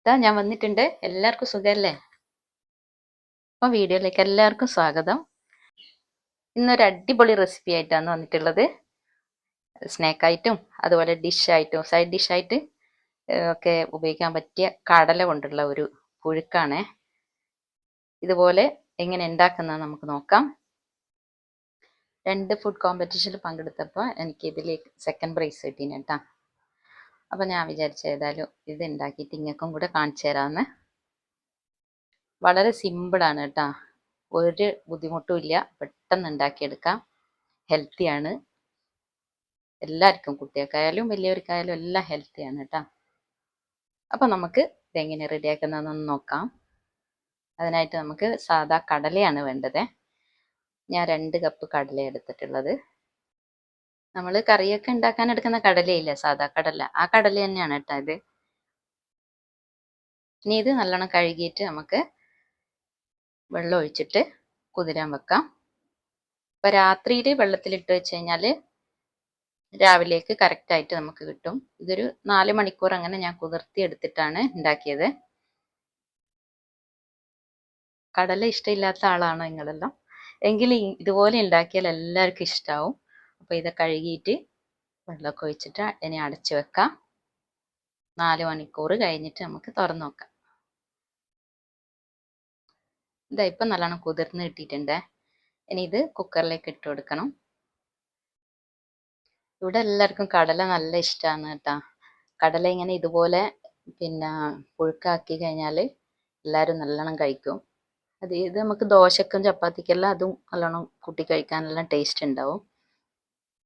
ഞാൻ വന്നിട്ടുണ്ട്. എല്ലാവർക്കും സുഖല്ലേ? അപ്പോൾ വീഡിയോയിലേക്ക് എല്ലാവർക്കും സ്വാഗതം. ഇന്നൊരു അടിപൊളി റെസിപ്പി ആയിട്ടാണ് വന്നിട്ടുള്ളത്. സ്നാക്കായിട്ടും അതുപോലെ ഡിഷായിട്ടും സൈഡ് ഡിഷായിട്ട് ഒക്കെ ഉപയോഗിക്കാൻ പറ്റിയ കടല കൊണ്ടുള്ള ഒരു പുഴുക്കാണ്. ഇതുപോലെ എങ്ങനെ ഉണ്ടാക്കുന്നത് നമുക്ക് നോക്കാം. 2 ഫുഡ് കോമ്പറ്റീഷനിൽ പങ്കെടുത്തപ്പോൾ എനിക്ക് ഇതിൽ സെക്കൻഡ് പ്രൈസ് കിട്ടീന് കേട്ടോ. അപ്പോൾ ഞാൻ വിചാരിച്ചു ഏതായാലും ഇത് ഉണ്ടാക്കിയിട്ട് ഇങ്ങൾക്കും കൂടെ കാണിച്ചു തരാമെന്ന്. വളരെ സിമ്പിളാണ് കേട്ടോ. ഒരു ബുദ്ധിമുട്ടും ഇല്ല. പെട്ടെന്ന് ഉണ്ടാക്കിയെടുക്കാം. ഹെൽത്തിയാണ്. എല്ലാവർക്കും, കുട്ടികൾക്കായാലും വലിയവർക്കായാലും എല്ലാം ഹെൽത്തിയാണ് കേട്ടോ. അപ്പോൾ നമുക്ക് ഇതെങ്ങനെ റെഡിയാക്കുന്നതെന്നൊന്ന് നോക്കാം. അതിനായിട്ട് നമുക്ക് സാദാ കടലയാണ് വേണ്ടത്. ഞാൻ 2 കപ്പ് കടല എടുത്തിട്ടുള്ളത്. നമ്മൾ കറിയൊക്കെ ഉണ്ടാക്കാൻ എടുക്കുന്ന കടലയില്ല, സാദാ കടല, ആ കടല തന്നെയാണ് കേട്ടോ ഇത്. ഇനി ഇത് നല്ലോണം കഴുകിയിട്ട് നമുക്ക് വെള്ളം ഒഴിച്ചിട്ട് കുതിരാൻ വെക്കാം. അപ്പോൾ രാത്രിയിൽ വെള്ളത്തിലിട്ട് വെച്ച് കഴിഞ്ഞാൽ രാവിലേക്ക് കറക്റ്റായിട്ട് നമുക്ക് കിട്ടും. ഇതൊരു 4 മണിക്കൂർ അങ്ങനെ ഞാൻ കുതിർത്തി എടുത്തിട്ടാണ് ഉണ്ടാക്കിയത്. കടല ഇഷ്ടമില്ലാത്ത ആളാണോ നിങ്ങളെല്ലാം? എങ്കിൽ ഇതുപോലെ ഉണ്ടാക്കിയാൽ എല്ലാവർക്കും ഇഷ്ടമാവും. അപ്പോൾ ഇത് കഴുകിയിട്ട് വെള്ളമൊക്കെ ഒഴിച്ചിട്ട് ഇനി അടച്ചു വെക്കാം. 4 മണിക്കൂർ കഴിഞ്ഞിട്ട് നമുക്ക് തുറന്നു നോക്കാം. ഇതാ ഇപ്പം നല്ലോണം കുതിർന്ന് കിട്ടിയിട്ടുണ്ട്. ഇനി ഇത് കുക്കറിലേക്ക് ഇട്ട് കൊടുക്കണം. ഇവിടെ എല്ലാവർക്കും കടല നല്ല ഇഷ്ടമാണ് കേട്ടോ. കടല ഇങ്ങനെ ഇതുപോലെ പുഴുക്കാക്കി കഴിഞ്ഞാൽ എല്ലാവരും നല്ലോണം കഴിക്കും. ഇത് നമുക്ക് ദോശക്കും ചപ്പാത്തിക്കെല്ലാം അതും നല്ലോണം കൂട്ടി കഴിക്കാനെല്ലാം ടേസ്റ്റ് ഉണ്ടാവും.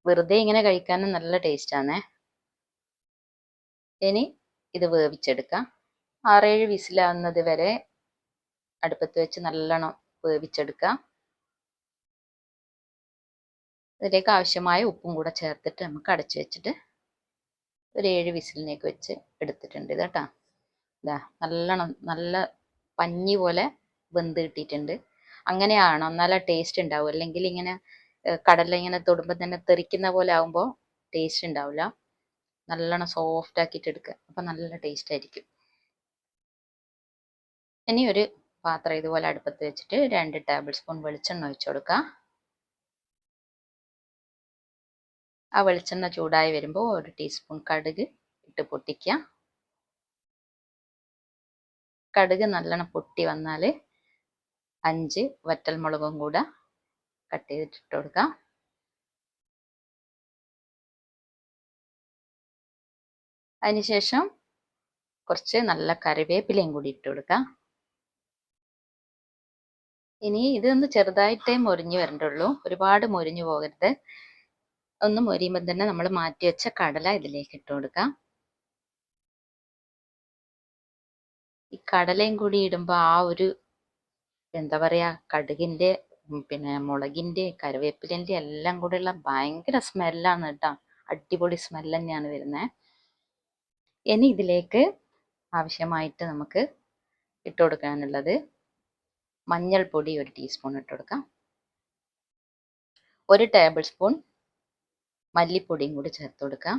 വെറുതെ ഇങ്ങനെ കഴിക്കാനും നല്ല ടേസ്റ്റാണ്. ഇനി ഇത് വേവിച്ചെടുക്കാം. 6-7 വിസിലാവുന്നത് വരെ അടുപ്പത്ത് വെച്ച് നല്ലോണം വേവിച്ചെടുക്കാം. ഇതിലേക്ക് ആവശ്യമായ ഉപ്പും കൂടെ ചേർത്തിട്ട് നമുക്ക് അടച്ചു വെച്ചിട്ട് ഒരു 7 വിസിലിനേക്ക് വെച്ച് എടുത്തിട്ടുണ്ട് ഇത് കേട്ടോ. ഇതാ നല്ലോണം നല്ല പഞ്ഞി പോലെ വെന്ത് കിട്ടിയിട്ടുണ്ട്. അങ്ങനെയാണോ എന്നാലേ ടേസ്റ്റ് ഉണ്ടാവും. അല്ലെങ്കിൽ ഇങ്ങനെ കടല ഇങ്ങനെ തൊടുമ്പോൾ തന്നെ തെറിക്കുന്ന പോലെ ആകുമ്പോൾ ടേസ്റ്റ് ഉണ്ടാവില്ല. നല്ലോണം സോഫ്റ്റ് ആക്കിയിട്ട് എടുക്കുക. അപ്പം നല്ല ടേസ്റ്റ് ആയിരിക്കും. ഇനി ഒരു പാത്രം ഇതുപോലെ അടുപ്പത്ത് വെച്ചിട്ട് 2 ടേബിൾ സ്പൂൺ വെളിച്ചെണ്ണ ഒഴിച്ചു കൊടുക്കുക. ആ വെളിച്ചെണ്ണ ചൂടായി വരുമ്പോൾ 1 ടീസ്പൂൺ കടുക് ഇട്ട് പൊട്ടിക്കുക. കടുക് നല്ലോണം പൊട്ടി വന്നാൽ 5 വറ്റൽമുളകും കൂടെ കട്ട് ചെയ്തിട്ട് ഇട്ട് കൊടുക്കാം. അതിനുശേഷം കുറച്ച് നല്ല കറിവേപ്പിലയും കൂടി ഇട്ട് കൊടുക്കാം. ഇനി ഇതൊന്ന് ചെറുതായിട്ടേ മൊരിഞ്ഞ് വരണ്ടുള്ളൂ, ഒരുപാട് മൊരിഞ്ഞു പോകരുത്. ഒന്ന് മൊരിയുമ്പോൾ തന്നെ നമ്മൾ മാറ്റി വെച്ച കടല ഇതിലേക്ക് ഇട്ട് കൊടുക്കാം. ഈ കടലയും കൂടി ഇടുമ്പോൾ ആ ഒരു എന്താ പറയുക, കടുകിൻ്റെ മുളകിൻ്റെ കറിവേപ്പിലിൻ്റെ എല്ലാം കൂടെയുള്ള ഭയങ്കര സ്മെല്ലാണ് കേട്ടോ. അടിപൊളി സ്മെല്ല് തന്നെയാണ് വരുന്നത്. ഇനി ഇതിലേക്ക് ആവശ്യമായിട്ട് നമുക്ക് ഇട്ട് കൊടുക്കാനുള്ളത് മഞ്ഞൾപ്പൊടി 1 ടീസ്പൂൺ ഇട്ട് കൊടുക്കാം. 1 ടേബിൾ സ്പൂൺ മല്ലിപ്പൊടിയും കൂടി ചേർത്ത് കൊടുക്കാം.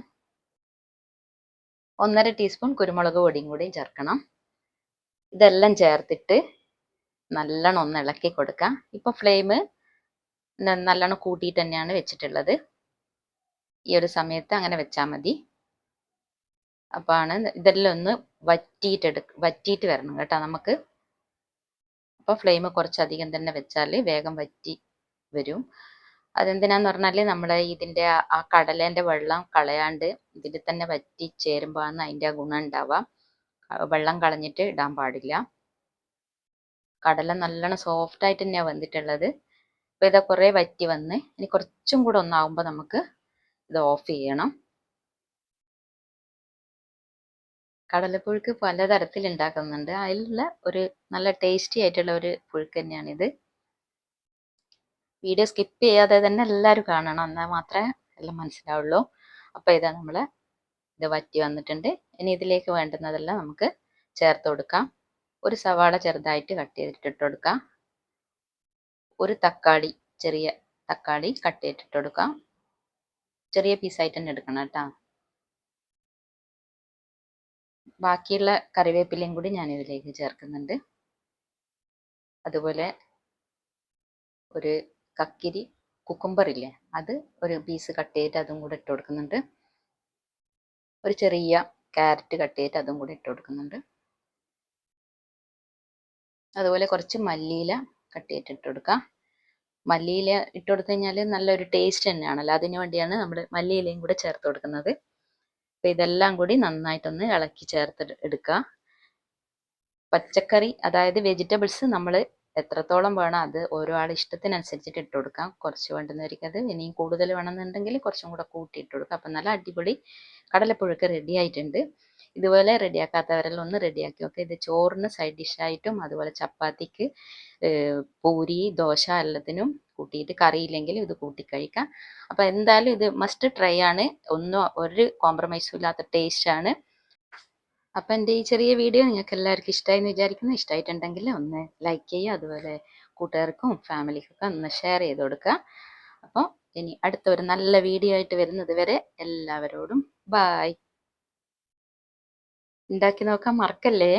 1.5 ടീസ്പൂൺ കുരുമുളക് പൊടിയും കൂടി ചേർക്കണം. ഇതെല്ലാം ചേർത്തിട്ട് നല്ലോണം ഒന്ന് ഇളക്കി കൊടുക്കാം. ഇപ്പോൾ ഫ്ലെയിം നല്ലോണം കൂട്ടിയിട്ട് തന്നെയാണ് വെച്ചിട്ടുള്ളത്. ഈ ഒരു സമയത്ത് അങ്ങനെ വെച്ചാൽ മതി. അപ്പോൾ ഇതെല്ലാം ഒന്ന് വറ്റിയിട്ട് വരണം കേട്ടോ നമുക്ക്. അപ്പോൾ ഫ്ലെയിം കുറച്ചധികം തന്നെ വെച്ചാൽ വേഗം വറ്റി വരും. അതെന്തിനാന്ന് പറഞ്ഞാൽ നമ്മൾ ഇതിൻ്റെ ആ കടലേൻ്റെ വെള്ളം കളയാണ്ട് ഇതിൽ തന്നെ വറ്റി ചേരുമ്പോഴാണ് അതിൻ്റെ ആ ഗുണം ഉണ്ടാവുക. വെള്ളം കളഞ്ഞിട്ട് ഇടാൻ പാടില്ല. കടല നല്ലോണം സോഫ്റ്റായിട്ട് തന്നെയാണ് വന്നിട്ടുള്ളത്. അപ്പോൾ ഇത് കുറേ വറ്റി വന്ന് ഇനി കുറച്ചും കൂടെ ഒന്നാകുമ്പോൾ നമുക്ക് ഇത് ഓഫ് ചെയ്യണം. കടലപ്പുഴുക്ക് പലതരത്തിൽ ഉണ്ടാക്കുന്നുണ്ട്. അതിലുള്ള ഒരു നല്ല ടേസ്റ്റി ആയിട്ടുള്ള ഒരു പുഴുക്ക് തന്നെയാണിത്. വീഡിയോ സ്കിപ്പ് ചെയ്യാതെ തന്നെ എല്ലാവരും കാണണം, എന്നാൽ മാത്രമേ എല്ലാം മനസ്സിലാവുള്ളൂ. അപ്പോൾ ഇതാ ഇത് വറ്റി വന്നിട്ടുണ്ട്. ഇനി ഇതിലേക്ക് വേണ്ടുന്നതെല്ലാം നമുക്ക് ചേർത്ത് കൊടുക്കാം. ഒരു സവാള ചെറുതായിട്ട് കട്ട് ചെയ്തിട്ട് കൊടുക്കാം. ഒരു തക്കാളി, ചെറിയ തക്കാളി കട്ട് ചെയ്തിട്ട് കൊടുക്കാം. ചെറിയ പീസായിട്ട് തന്നെ എടുക്കണം കേട്ടോ. ബാക്കിയുള്ള കറിവേപ്പിലയും കൂടി ഞാൻ ഇതിലേക്ക് ചേർക്കുന്നുണ്ട്. അതുപോലെ ഒരു കക്കിരി കുക്കുംബർ ഇല്ലേ, അത് ഒരു പീസ് കട്ട് ചെയ്തിട്ട് അതും കൂടെ ഇട്ട് കൊടുക്കുന്നുണ്ട്. ഒരു ചെറിയ ക്യാരറ്റ് കട്ട് ചെയ്തിട്ട് അതും കൂടി ഇട്ട് കൊടുക്കുന്നുണ്ട്. അതുപോലെ കുറച്ച് മല്ലിയില കട്ട് ചെയ്തിട്ട് ഇട്ട് കൊടുക്കാം. മല്ലിയില ഇട്ട് കൊടുത്തു കഴിഞ്ഞാൽ നല്ലൊരു ടേസ്റ്റ് തന്നെയാണല്ലോ, അതിനു വേണ്ടിയാണ് നമ്മൾ മല്ലിയിലയും കൂടെ ചേർത്ത് കൊടുക്കുന്നത്. അപ്പോൾ ഇതെല്ലാം കൂടി നന്നായിട്ടൊന്ന് ഇളക്കി ചേർത്ത് എടുക്കുക. പച്ചക്കറി അതായത് വെജിറ്റബിൾസ് നമ്മൾ എത്രത്തോളം വേണം അത് ഓരോ ആളുടെ ഇഷ്ടത്തിനനുസരിച്ചിട്ട് ഇട്ട് കൊടുക്കാം. കുറച്ച് വേണ്ടുന്നവർക്ക് അത് ഇനിയും കൂടുതൽ വേണമെന്നുണ്ടെങ്കിൽ കുറച്ചും കൂടെ കൂട്ടി ഇട്ട് കൊടുക്കാം. അപ്പം നല്ല അടിപൊളി കടലപ്പുഴുക്ക് റെഡി ആയിട്ടുണ്ട്. ഇതുപോലെ റെഡിയാക്കാത്തവരെല്ലാം ഒന്ന് റെഡിയാക്കി നോക്കുക. ഇത് ചോറിന് സൈഡ് ഡിഷായിട്ടും അതുപോലെ ചപ്പാത്തിക്ക്, പൂരി, ദോശ എല്ലാത്തിനും കൂട്ടിയിട്ട്, കറിയില്ലെങ്കിൽ ഇത് കൂട്ടി കഴിക്കാം. അപ്പോൾ എന്തായാലും ഇത് മസ്റ്റ് ട്രൈ ആണ്. ഒരു കോംപ്രമൈസും ഇല്ലാത്ത ടേസ്റ്റാണ്. അപ്പം എൻ്റെ ഈ ചെറിയ വീഡിയോ നിങ്ങൾക്ക് എല്ലാവർക്കും ഇഷ്ടമായി എന്ന് വിചാരിക്കുന്നു. ഇഷ്ടമായിട്ടുണ്ടെങ്കിൽ ഒന്ന് ലൈക്ക് ചെയ്യുക, അതുപോലെ കൂട്ടുകാർക്കും ഫാമിലിക്കൊക്കെ ഒന്ന് ഷെയർ ചെയ്ത് കൊടുക്കുക. അപ്പോൾ ഇനി അടുത്തൊരു നല്ല വീഡിയോ ആയിട്ട് വരുന്നത് വരെ എല്ലാവരോടും ബായ്. ഉണ്ടാക്കി നോക്കാൻ മറക്കല്ലേ.